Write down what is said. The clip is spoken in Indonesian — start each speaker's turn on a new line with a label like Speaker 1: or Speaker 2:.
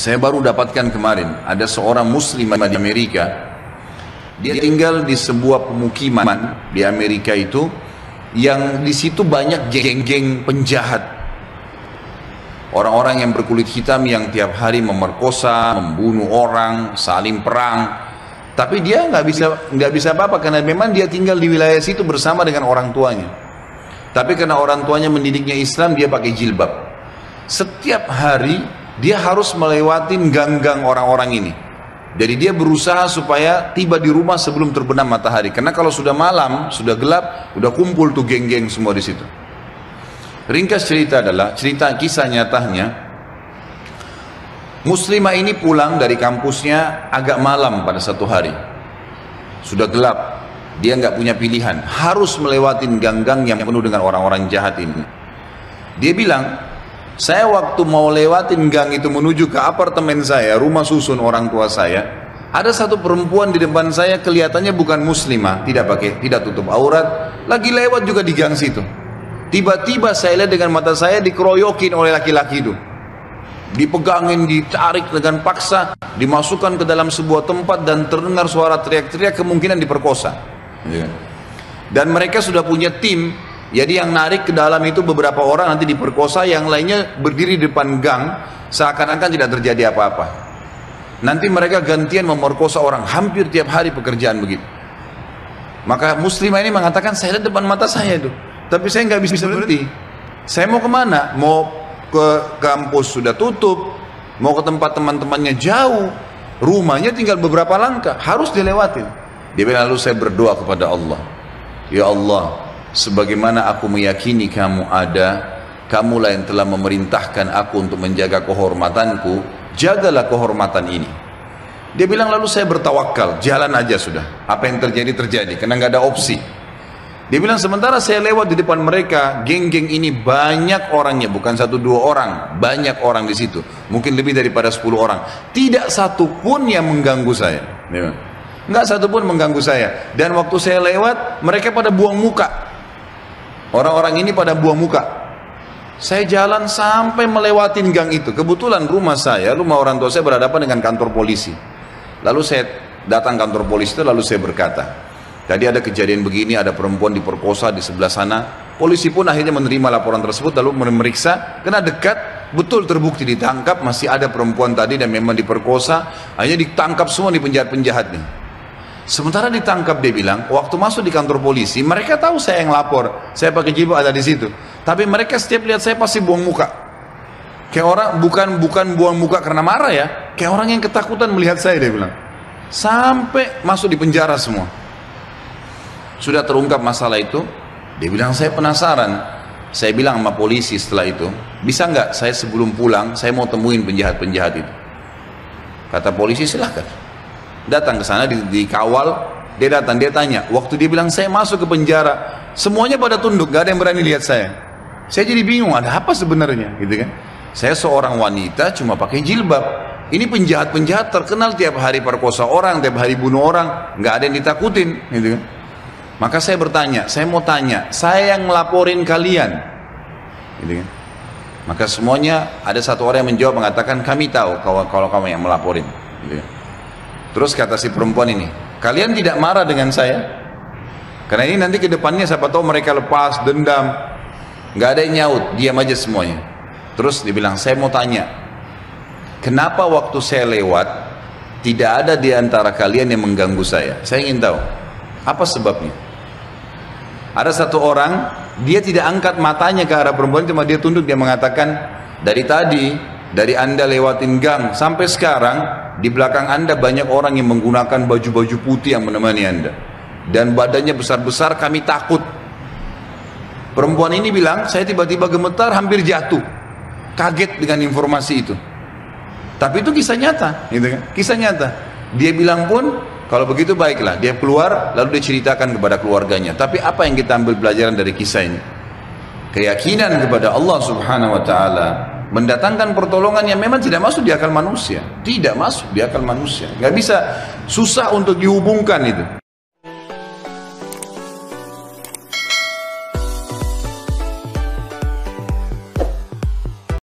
Speaker 1: Saya baru dapatkan kemarin, ada seorang muslim di Amerika. Dia tinggal di sebuah pemukiman di Amerika itu, yang di situ banyak geng-geng penjahat. Orang-orang yang berkulit hitam yang tiap hari memerkosa, membunuh orang, saling perang. Tapi dia nggak bisa apa-apa karena memang dia tinggal di wilayah situ bersama dengan orang tuanya. Tapi karena orang tuanya mendidiknya Islam, dia pakai jilbab. Setiap hari dia harus melewati gang-gang orang-orang ini. Jadi dia berusaha supaya tiba di rumah sebelum terbenam matahari. Karena kalau sudah malam, sudah gelap, udah kumpul tuh geng-geng semua di situ. Ringkas cerita adalah cerita kisah nyatanya. Muslimah ini pulang dari kampusnya agak malam pada satu hari. Sudah gelap, dia nggak punya pilihan, harus melewati gang-gang yang penuh dengan orang-orang jahat ini. Dia bilang, saya waktu mau lewatin gang itu menuju ke apartemen saya, rumah susun orang tua saya, ada satu perempuan di depan saya, kelihatannya bukan muslimah, tidak tutup aurat, lagi lewat juga di gang situ. Tiba-tiba saya lihat dengan mata saya dikeroyokin oleh laki-laki itu. Dipegangin, ditarik dengan paksa, dimasukkan ke dalam sebuah tempat dan terdengar suara teriak-teriak, kemungkinan diperkosa. Dan mereka sudah punya tim, jadi yang narik ke dalam itu beberapa orang nanti diperkosa, yang lainnya berdiri di depan gang, seakan-akan tidak terjadi apa-apa. Nanti mereka gantian memerkosa orang, hampir tiap hari pekerjaan begitu. Maka muslimah ini mengatakan, saya lihat depan mata saya itu. Tapi saya nggak bisa berhenti. Saya mau kemana? Mau ke kampus sudah tutup, mau ke tempat teman-temannya jauh, rumahnya tinggal beberapa langkah, harus dilewatin. Dia bilang, lalu saya berdoa kepada Allah, ya Allah, sebagaimana aku meyakini kamu ada, kamulah yang telah memerintahkan aku untuk menjaga kehormatanku, jagalah kehormatan ini. Dia bilang, lalu saya bertawakal, jalan aja sudah, apa yang terjadi terjadi, karena nggak ada opsi. Dia bilang, sementara saya lewat di depan mereka, geng-geng ini banyak orangnya, bukan 1-2 orang, banyak orang di situ, mungkin lebih daripada 10 orang. Tidak satu pun yang mengganggu saya. Nggak satu pun mengganggu saya. Dan waktu saya lewat, mereka pada buang muka. Orang-orang ini pada buang muka. Saya jalan sampai melewatin gang itu. Kebetulan rumah orang tua saya berhadapan dengan kantor polisi. Lalu saya datang kantor polisi itu, lalu saya berkata, tadi ada kejadian begini, ada perempuan diperkosa di sebelah sana. Polisi pun akhirnya menerima laporan tersebut, lalu memeriksa, kena dekat, betul terbukti ditangkap, masih ada perempuan tadi dan memang diperkosa, akhirnya ditangkap semua di penjahat-penjahat nih. Sementara ditangkap, dia bilang, waktu masuk di kantor polisi, mereka tahu saya yang lapor, saya pakai jilbab ada di situ. Tapi mereka setiap lihat saya pasti buang muka. Kayak orang, bukan buang muka karena marah ya, kayak orang yang ketakutan melihat saya, dia bilang. Sampai masuk di penjara semua. Sudah terungkap masalah itu, dia bilang, saya penasaran. Saya bilang sama polisi setelah itu, bisa nggak saya sebelum pulang, saya mau temuin penjahat-penjahat itu. Kata polisi, silahkan. Datang ke sana, dikawal, dia datang, dia tanya. Waktu dia bilang, saya masuk ke penjara, semuanya pada tunduk, gak ada yang berani lihat saya. Saya jadi bingung, ada apa sebenarnya, gitu kan? Saya seorang wanita, cuma pakai jilbab. Ini penjahat-penjahat terkenal tiap hari perkosa orang, tiap hari bunuh orang, gak ada yang ditakutin, gitu kan? Maka saya bertanya, saya mau tanya, saya yang ngelaporin kalian, gitu kan? Maka semuanya ada satu orang yang menjawab mengatakan, kami tahu kalau kamu yang melaporin, gitu kan? Terus kata si perempuan ini, kalian tidak marah dengan saya? Karena ini nanti ke depannya siapa tahu mereka lepas dendam. Nggak ada yang nyaut, diam aja semuanya. Terus dia bilang, saya mau tanya, kenapa waktu saya lewat tidak ada di antara kalian yang mengganggu saya? Saya ingin tahu apa sebabnya. Ada satu orang, dia tidak angkat matanya ke arah perempuan, cuma dia tunduk, dia mengatakan, dari Anda lewatin gang sampai sekarang, di belakang Anda banyak orang yang menggunakan baju-baju putih yang menemani Anda. Dan badannya besar-besar, kami takut. Perempuan ini bilang, saya tiba-tiba gemetar, hampir jatuh. Kaget dengan informasi itu. Tapi itu kisah nyata, gitu kan? Kisah nyata. Dia bilang pun, kalau begitu baiklah. Dia keluar, lalu dia ceritakan kepada keluarganya. Tapi apa yang kita ambil pelajaran dari kisah ini? Keyakinan kepada Allah Subhanahu Wa Taala mendatangkan pertolongan yang memang tidak masuk di akal manusia, tidak masuk di akal manusia, nggak bisa, susah untuk dihubungkan itu.